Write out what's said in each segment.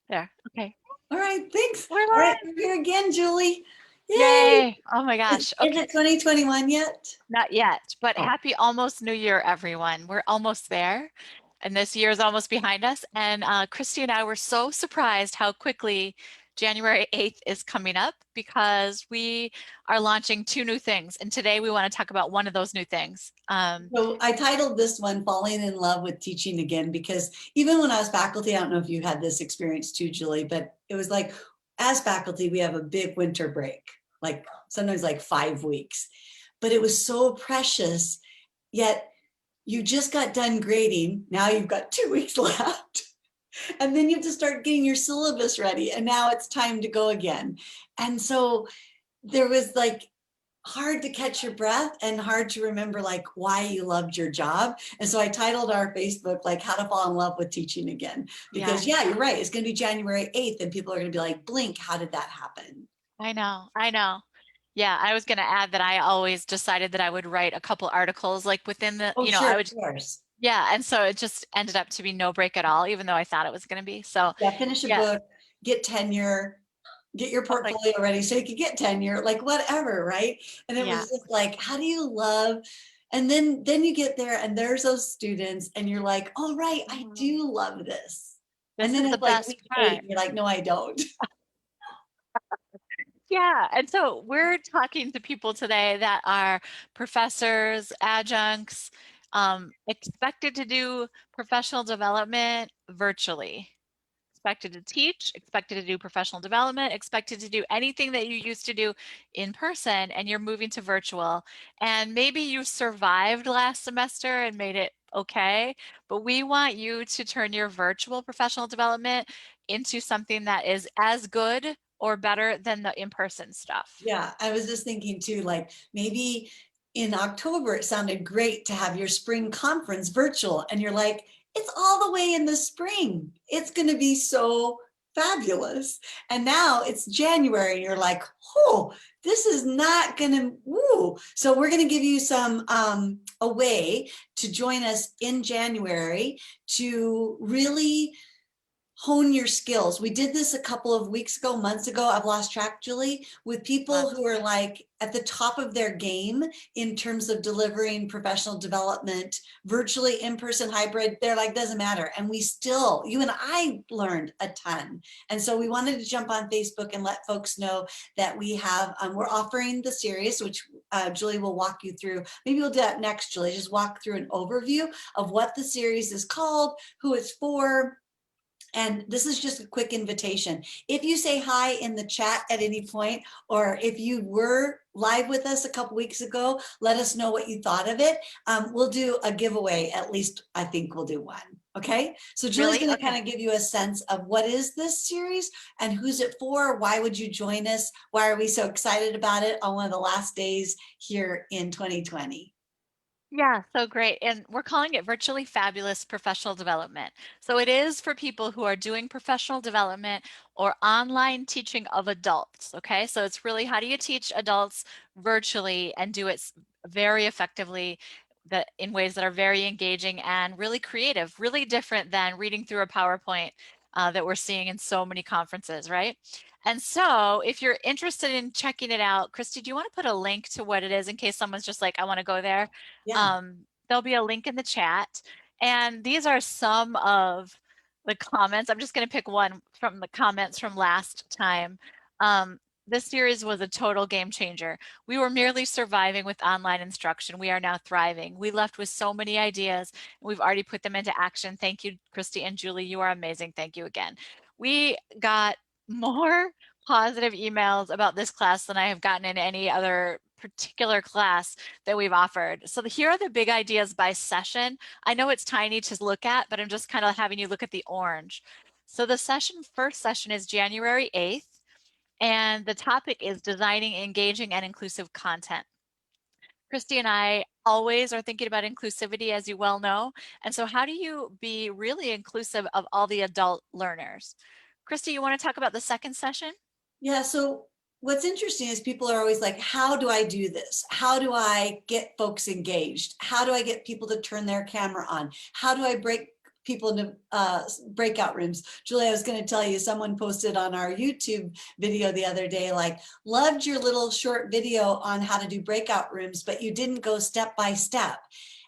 There. Okay. All right, thanks. We're All right, live. we're here again, Julie. Yay! Yay. Oh my gosh. Is Okay. it 2021 yet? Not yet, but Oh, happy almost New Year, everyone. We're almost there. And this year is almost behind us. And Christy and I were so surprised how quickly January 8th is coming up because we are launching two new things. And today we want to talk about one of those new things. so I titled this one Falling in Love with Teaching Again, because even when I was faculty, I don't know if you had this experience too, Julie, but it was like, as faculty, we have a big winter break, like sometimes like 5 weeks, but it was so precious. Yet you just got done grading. Now you've got 2 weeks left. And then you have to start getting your syllabus ready. And now it's time to go again. And so there was like hard to catch your breath and hard to remember like why you loved your job. And so I titled our Facebook like how to fall in love with teaching again, because Yes, yeah, you're right. It's going to be January 8th and people are going to be like, blink, how did that happen? I know. I know. Yeah, I was going to add that I always decided that I would write a couple articles like within the, Oh, I sure, of would. course. Yeah, and so it just ended up to be no break at all, even though I thought it was going to be. So, Yeah, finish a yeah. book, get tenure, get your Oh my, portfolio ready so you can get tenure, like whatever, right? And it yeah. was just like, how do you love? And then you get there and there's those students and you're like, all right, I Mhm. do love this. And This then is the it's like best week eight, part. and you're like, no, I don't. Yeah, and so we're talking to people today that are professors, adjuncts, expected to do professional development virtually. Expected to teach, expected to do professional development, expected to do anything that you used to do in person, and you're moving to virtual. And maybe you survived last semester and made it okay, but we want you to turn your virtual professional development into something that is as good or better than the in-person stuff. Yeah, I was just thinking too, like maybe in October it sounded great to have your spring conference virtual, and you're like, it's all the way in the spring. It's going to be so fabulous. And now it's January, and you're like, oh, this is not going to woo. So we're going to give you some a way to join us in January to really hone your skills. We did this a couple of weeks ago, months ago. I've lost track, Julie, with people Months who are ago. like at the top of their game in terms of delivering professional development, virtually, in person, hybrid. They're like, doesn't matter. And we still, you and I learned a ton. And so we wanted to jump on Facebook and let folks know that we have, we're offering the series, which Julie will walk you through. Maybe we'll do that next, Julie, just walk through an overview of what the series is called, who it's for. And this is just a quick invitation. If you say hi in the chat at any point, or if you were live with us a couple weeks ago, let us know what you thought of it. We'll do a giveaway. At least I think we'll do one. Okay. So Julie's Really? going to Okay. kind of give you a sense of what is this series and who's it for? Why would you join us? Why are we so excited about it on one of the last days here in 2020? Yeah, so great. And we're calling it Virtually Fabulous Professional Development. So it is for people who are doing professional development or online teaching of adults. Okay, so it's really how do you teach adults virtually and do it very effectively, that in ways that are very engaging and really creative, really different than reading through a PowerPoint that we're seeing in so many conferences, right? And so if you're interested in checking it out, Christy, do you want to put a link to what it is in case someone's just like, I want to go there? Yeah. There'll be a link in the chat. And these are some of the comments. I'm just going to pick one from the comments from last time. This series was a total game changer. We were merely surviving with online instruction. We are now thriving. We left with so many ideas. We've already put them into action. Thank you, Christy and Julie. You are amazing. Thank you again. We got more positive emails about this class than I have gotten in any other particular class that we've offered. So here are the big ideas by session. I know it's tiny to look at, but I'm just kind of having you look at the orange. So the first session is January 8th, and the topic is designing engaging and inclusive content. Christy and I always are thinking about inclusivity, as you well know. And so how do you be really inclusive of all the adult learners? Christy, you want to talk about the second session? Yeah, so what's interesting is people are always like, how do I do this? How do I get folks engaged? How do I get people to turn their camera on? How do I break people into breakout rooms. Julie, I was going to tell you, someone posted on our YouTube video the other day, like, loved your little short video on how to do breakout rooms, but you didn't go step by step.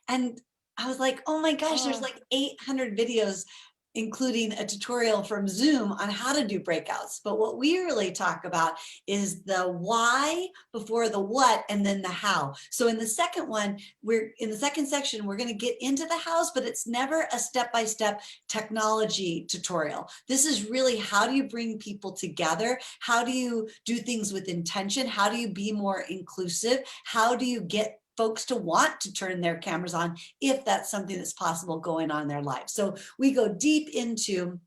And I was like, oh my gosh, there's Oh, like 800 videos, including a tutorial from Zoom on how to do breakouts. But what we really talk about is the why before the what, and then the how. So in the second one, we're in the second section, we're going to get into the hows, but it's never a step-by-step technology tutorial. This is really, how do you bring people together? How do you do things with intention? How do you be more inclusive? How do you get folks to want to turn their cameras on if that's something that's possible going on in their lives? So we go deep into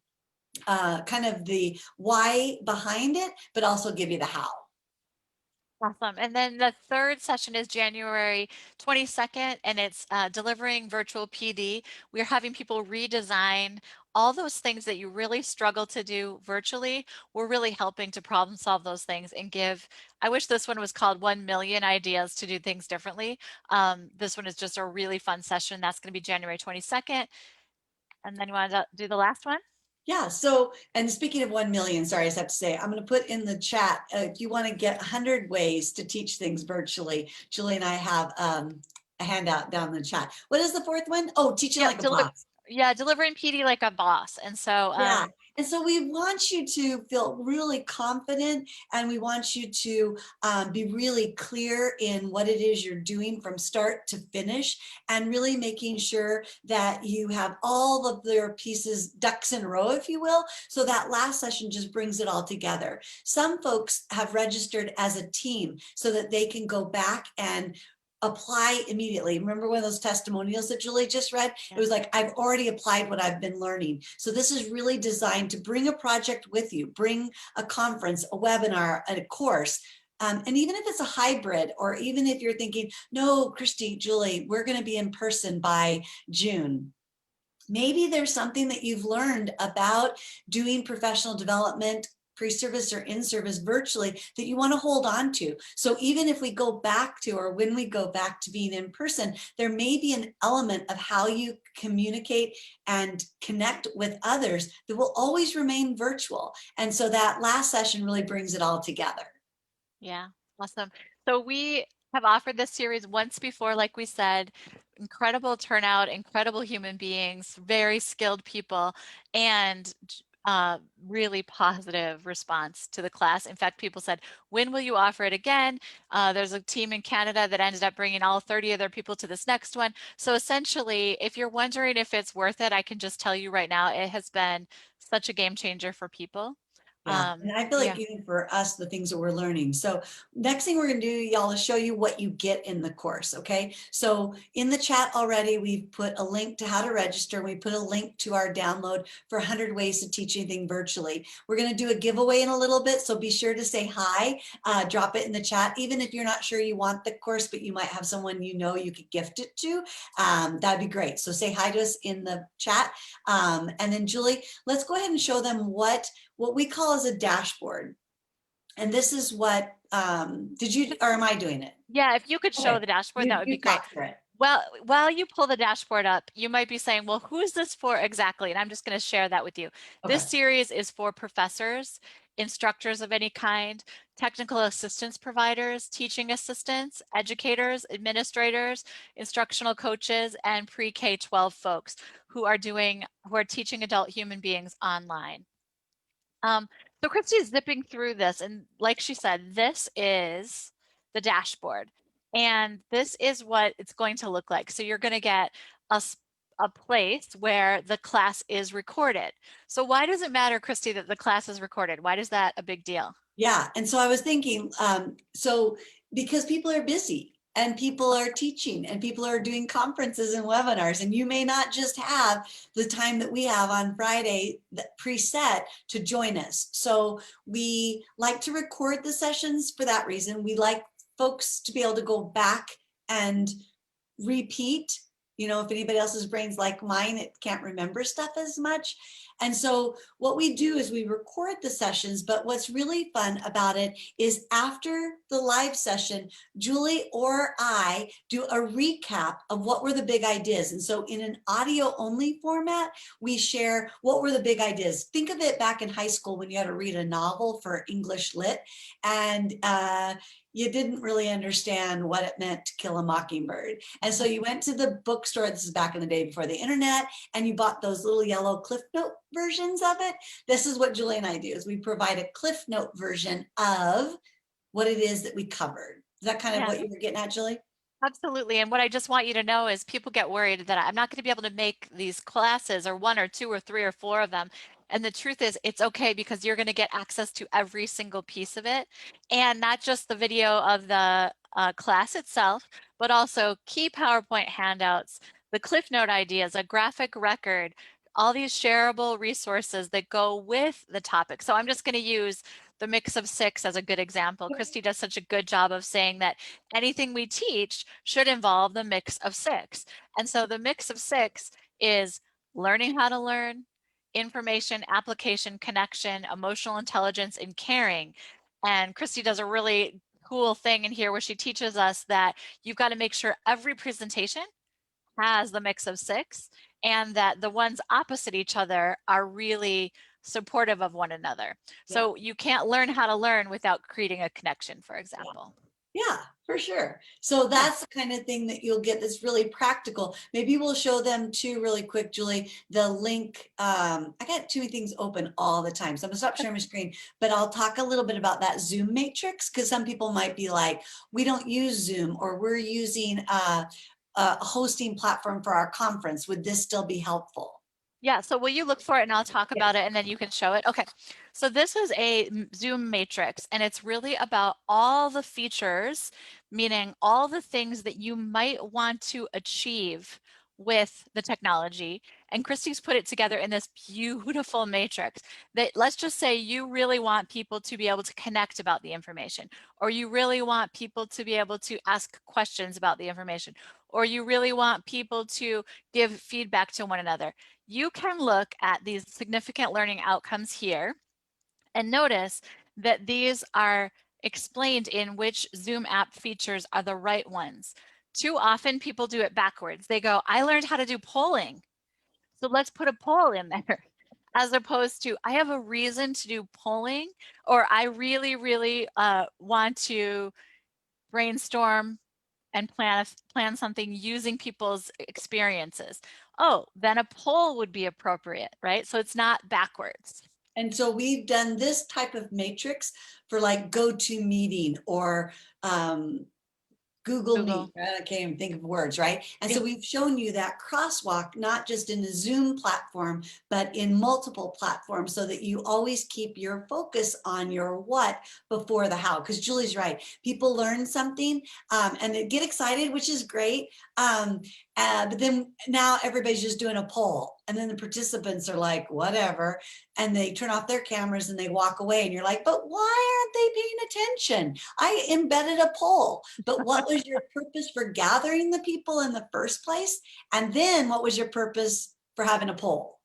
kind of the why behind it, but also give you the how. awesome. And then the third session is January 22nd, and it's delivering virtual PD. We're having people redesign all those things that you really struggle to do virtually. We're really helping to problem solve those things and give, I wish this one was called 1 million ideas to do things differently. This one is just a really fun session. That's going to be January 22nd. And then you want to do the last one? Yeah. So, and speaking of 1 million, sorry, I just have to say, I'm going to put in the chat, if you want to get 100 ways to teach things virtually, Julie and I have a handout down in the chat. What is the fourth one? Oh, teaching Yeah, like a boss. delivering PD like a boss. And so, Yeah. And so we want you to feel really confident, and we want you to be really clear in what it is you're doing from start to finish, and really making sure that you have all of their pieces, ducks in a row, if you will. So that last session just brings it all together. Some folks have registered as a team so that they can go back and apply immediately. Remember one of those testimonials that Julie just read? It was like, I've already applied what I've been learning. So this is really designed to bring a project with you, bring a conference, a webinar, a course. And even if it's a hybrid, or even if you're thinking, no, Christy, Julie, we're going to be in person by June. Maybe there's something that you've learned about doing professional development pre-service or in-service virtually that you want to hold on to. So even if we go back to, or when we go back to being in person, there may be an element of how you communicate and connect with others that will always remain virtual. And so that last session really brings it all together. yeah, awesome. So we have offered this series once before, like we said, incredible turnout, incredible human beings, very skilled people, and really positive response to the class. In fact, people said, when will you offer it again? There's a team in Canada that ended up bringing all 30 of their people to this next one. So essentially, if you're wondering if it's worth it, I can just tell you right now, it has been such a game changer for people. Yeah, and I feel Yeah. like even for us, the things that we're learning. So next thing we're gonna do, y'all, is show you what you get in the course, okay? So in the chat already, we've put a link to how to register. We put a link to our download for 100 ways to teach anything virtually. We're gonna do a giveaway in a little bit, so be sure to say hi, drop it in the chat. Even if you're not sure you want the course, but you might have someone you know you could gift it to, that'd be great. So say hi to us in the chat. And then Julie, let's go ahead and show them what we call as a dashboard. And this is what, did you, or am I doing it? Yeah, if you could show Okay, the dashboard, that would be you great. talk through it. Well, while you pull the dashboard up, you might be saying, well, who is this for exactly? And I'm just going to share that with you. This Okay, series is for professors, instructors of any kind, technical assistance providers, teaching assistants, educators, administrators, instructional coaches, and pre-K 12 folks who are teaching adult human beings online. So Christy is zipping through this, and like she said, this is the dashboard, and this is what it's going to look like. So you're going to get a place where the class is recorded. So why does it matter, Christy, that the class is recorded? Why is that a big deal? yeah. And so I was thinking, so because people are busy, and people are teaching, and people are doing conferences and webinars, and you may not just have the time that we have on Friday that preset to join us. So we like to record the sessions for that reason. We like folks to be able to go back and repeat. You know, if anybody else's brain's like mine, it can't remember stuff as much. And so what we do is we record the sessions, but what's really fun about it is after the live session, Julie or I do a recap of what were the big ideas. And so in an audio only format, we share what were the big ideas. Think of it back in high school when you had to read a novel for English lit, and you didn't really understand what it meant to kill a mockingbird. And so you went to the bookstore, this is back in the day before the internet, and you bought those little yellow Cliff Note versions of it. This is what Julie and I do, is we provide a Cliff Note version of what it is that we covered. Is that kind of Yeah. what you were getting at, Julie? Absolutely. And what I just want you to know is people get worried that I'm not going to be able to make these classes or one or two or three or four of them. And the truth is it's okay because you're going to get access to every single piece of it, and not just the video of the class itself, but also key PowerPoint handouts, the Cliff Note ideas, a graphic record, all these shareable resources that go with the topic. So I'm just going to use the mix of six as a good example. Christy does such a good job of saying that anything we teach should involve the mix of six. And so the mix of six is learning how to learn, information, application, connection, emotional intelligence, and caring. And Christy does a really cool thing in here where she teaches us that you've got to make sure every presentation has the mix of six, and that the ones opposite each other are really supportive of one another. Yeah. So you can't learn how to learn without creating a connection, for Yeah. example. Yeah, for sure. So Yeah. that's the kind of thing that you'll get that's really practical. Maybe we'll show them too really quick, Julie, the link. I got too many things open all the time, so I'm gonna stop sharing my screen, but I'll talk a little bit about that Zoom matrix, because some people might be like, we don't use Zoom, or we're using a hosting platform for our conference. Would this still be helpful? Yeah, so will you look for it and I'll talk Yes. about it and then you can show it? Okay, so this is a Zoom matrix and it's really about all the features, meaning all the things that you might want to achieve with the technology. And Christy's put it together in this beautiful matrix that, let's just say you really want people to be able to connect about the information, or you really want people to be able to ask questions about the information, or you really want people to give feedback to one another. You can look at these significant learning outcomes here and notice that these are explained in which Zoom app features are the right ones. Too often people do it backwards. They go, I learned how to do polling, so let's put a poll in there. As opposed to, I have a reason to do polling, or I really, really want to brainstorm and plan something using people's experiences. Oh, then a poll would be appropriate, right? So it's not backwards. And so we've done this type of matrix for like GoToMeeting or Google Meet. Google. I can't even think of words, right? And Yeah. so we've shown you that crosswalk, not just in the Zoom platform, but in multiple platforms, so that you always keep your focus on your what before the how. Because Julie's right. People learn something and they get excited, which is great. But then now everybody's just doing a poll. And then the participants are like, whatever. And they turn off their cameras and they walk away. And you're like, but why aren't they paying attention? I embedded a poll. But what was your purpose for gathering the people in the first place? And then what was your purpose for having a poll?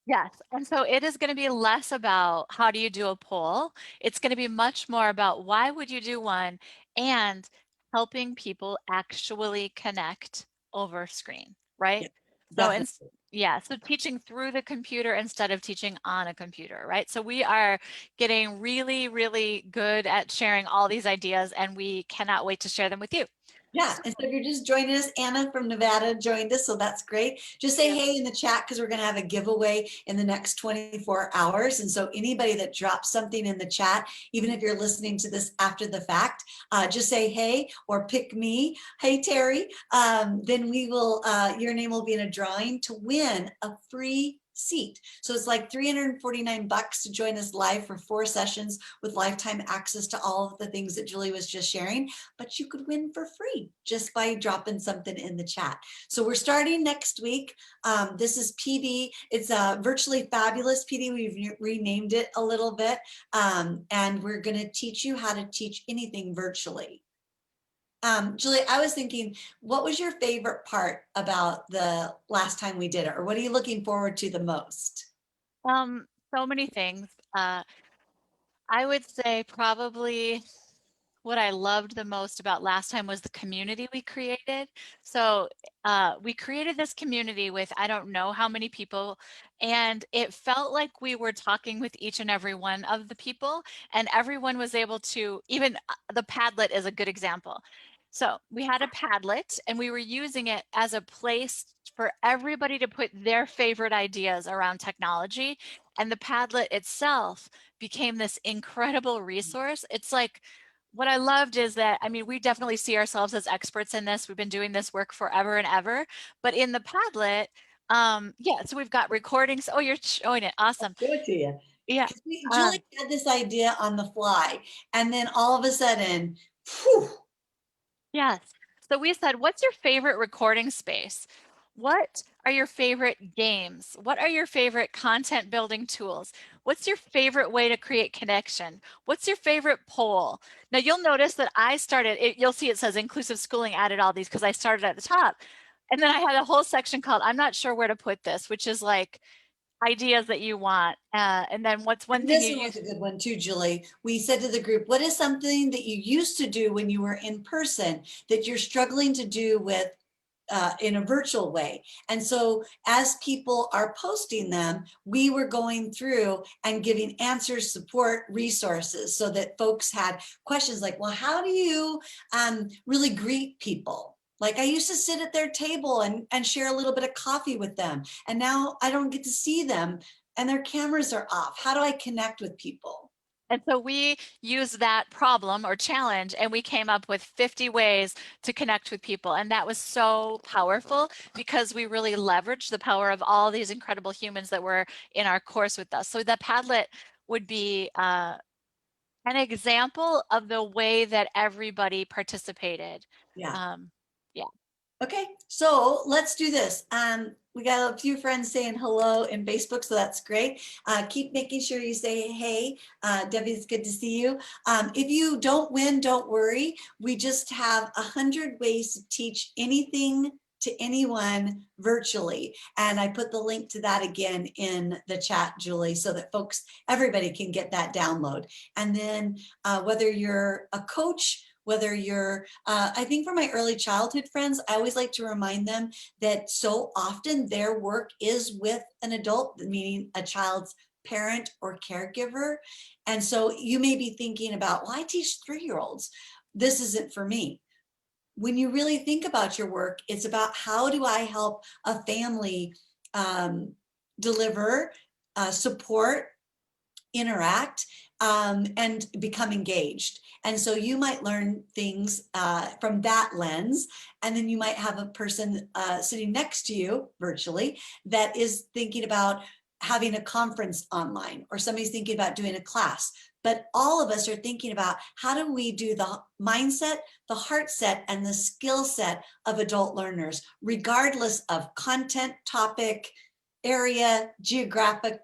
Yes. And so it is going to be less about how do you do a poll. It's going to be much more about why would you do one, and helping people actually connect over screen, right? Yeah, So definitely. yeah, so teaching through the computer instead of teaching on a computer, right? So we are getting really, really good at sharing all these ideas, and we cannot wait to share them with you. Yeah, So, and so if you're just joining us, Anna from Nevada joined us, so that's great. Just say hey in the chat, because we're going to have a giveaway in the next 24 hours. And so anybody that drops something in the chat, even if you're listening to this after the fact, just say hey or pick me. Hey, Terry. Then we will, your name will be in a drawing to win a free seat. So it's like $349 to join us live for 4 sessions with lifetime access to all of the things that Julie was just sharing, but you could win for free just by dropping something in the chat. So we're starting next week. This is PD. It's a virtually fabulous PD. We've renamed it a little bit, and we're going to teach you how to teach anything virtually. Julie, I was thinking, what was your favorite part about the last time we did it, or what are you looking forward to the most? So many things. I would say probably what I loved the most about last time was the community we created. So we created this community with I don't know how many people, and it felt like we were talking with each and every one of the people, and everyone was able to, even the Padlet is a good example. So we had a Padlet, and we were using it as a place for everybody to put their favorite ideas around technology. And the Padlet itself became this incredible resource. It's like, what I loved is that, I mean, we definitely see ourselves as experts in this. We've been doing this work forever and ever, but in the Padlet, yeah, so we've got recordings. Oh, you're showing it. Awesome. Show it to you. Yeah. 'Cause Um, Julie had this idea on the fly, and then all of a sudden, phew, Yes. So we said, what's your favorite recording space? What are your favorite games? What are your favorite content building tools? What's your favorite way to create connection? What's your favorite poll? Now you'll notice that I started, you'll see it says inclusive schooling added all these because I started at the top. And then I had a whole section called, I'm not sure where to put this, which is like ideas that you want. And then what's one and thing this you one was use? a good one too, Julie. We said to the group, what is something that you used to do when you were in person that you're struggling to do with in a virtual way? And so as people are posting them, we were going through and giving answers, support, resources so that folks had questions like, well, how do you really greet people? Like I used to sit at their table and share a little bit of coffee with them. And now I don't get to see them and their cameras are off. How do I connect with people? And so we used that problem or challenge and we came up with 50 ways to connect with people. And that was so powerful because we really leveraged the power of all these incredible humans that were in our course with us. So the Padlet would be an example of the way that everybody participated. Yeah. Um, yeah. Okay, so let's do this. We got a few friends saying hello in Facebook, so that's great. Keep making sure you say hey. Debbie, it's good to see you. If you don't win, don't worry. We just have 100 ways to teach anything to anyone virtually. And I put the link to that again in the chat, Julie, so that folks, everybody can get that download. And then whether you're a coach, whether you're, I think for my early childhood friends, I always like to remind them that so often their work is with an adult, meaning a child's parent or caregiver. And so you may be thinking about, well, I teach 3-year-olds. This isn't for me. When you really think about your work, it's about how do I help a family um, deliver support, interact, and become engaged. And so you might learn things from that lens. And then you might have a person sitting next to you virtually that is thinking about having a conference online, or somebody's thinking about doing a class. But all of us are thinking about how do we do the mindset, the heart set, and the skill set of adult learners, regardless of content, topic, area, geographic,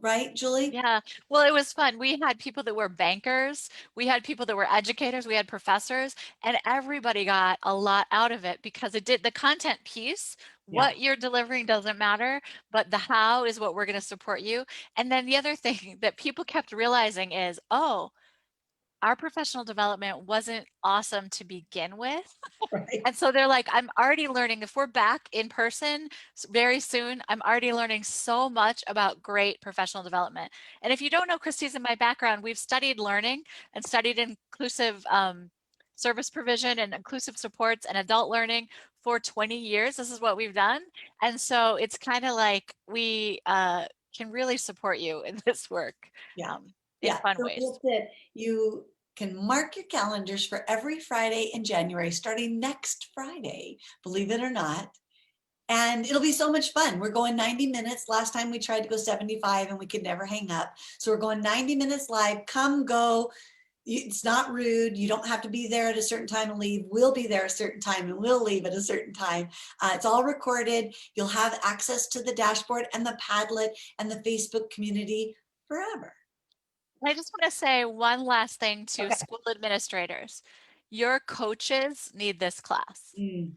right, Julie? Yeah, well, it was fun. We had people that were bankers, we had people that were educators, we had professors, and everybody got a lot out of it because it did the content piece. Yeah. What you're delivering doesn't matter, but the how is what we're going to support you. And then the other thing that people kept realizing is, oh, our professional development wasn't awesome to begin with. Right. And so they're like, I'm already learning. If we're back in person very soon, I'm already learning so much about great professional development. And if you don't know Christie's and my background, we've studied learning and studied inclusive service provision and inclusive supports and adult learning for 20 years. This is what we've done. And so it's kind of like we can really support you in this work Yeah. um, in Yeah. fun So ways. that's it. You can mark your calendars for every Friday in January, starting next Friday, believe it or not. And it'll be so much fun. We're going 90 minutes. Last time we tried to go 75 and we could never hang up. So we're going 90 minutes live. Come, go. It's not rude. You don't have to be there at a certain time and leave. We'll be there at a certain time and we'll leave at a certain time. It's all recorded. You'll have access to the dashboard and the Padlet and the Facebook community forever. I just want to say one last thing to Okay. school administrators. Your coaches need this class. Mm,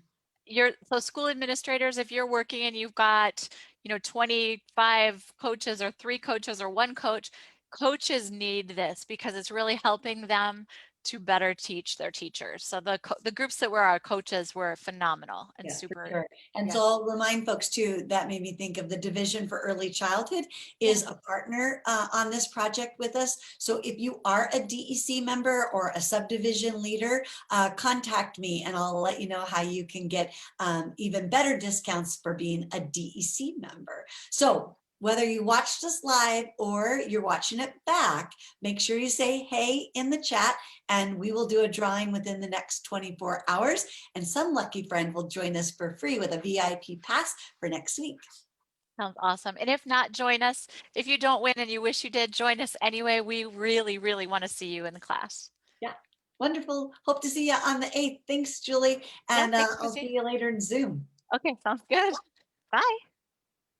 So school administrators, if you're working and you've got, 25 coaches or 3 coaches or 1 coach. Coaches need this because it's really helping them to better teach their teachers. So the groups that were our coaches were phenomenal and Yeah, for super, sure. And yeah, so I'll remind folks too, that made me think of the Division for Early Childhood yeah. is a partner on this project with us. So if you are a DEC member or a subdivision leader, contact me and I'll let you know how you can get even better discounts for being a DEC member. So whether you watched us live or you're watching it back, make sure you say hey in the chat and we will do a drawing within the next 24 hours. And some lucky friend will join us for free with a VIP pass for next week. Sounds awesome. And if not, join us. If you don't win and you wish you did, join us anyway. We really, really want to see you in the class. Yeah, wonderful. Hope to see you on the 8th. Thanks, Julie. Yeah, And thanks, I'll Chrissy. see you later in Zoom. Okay, sounds good. Bye.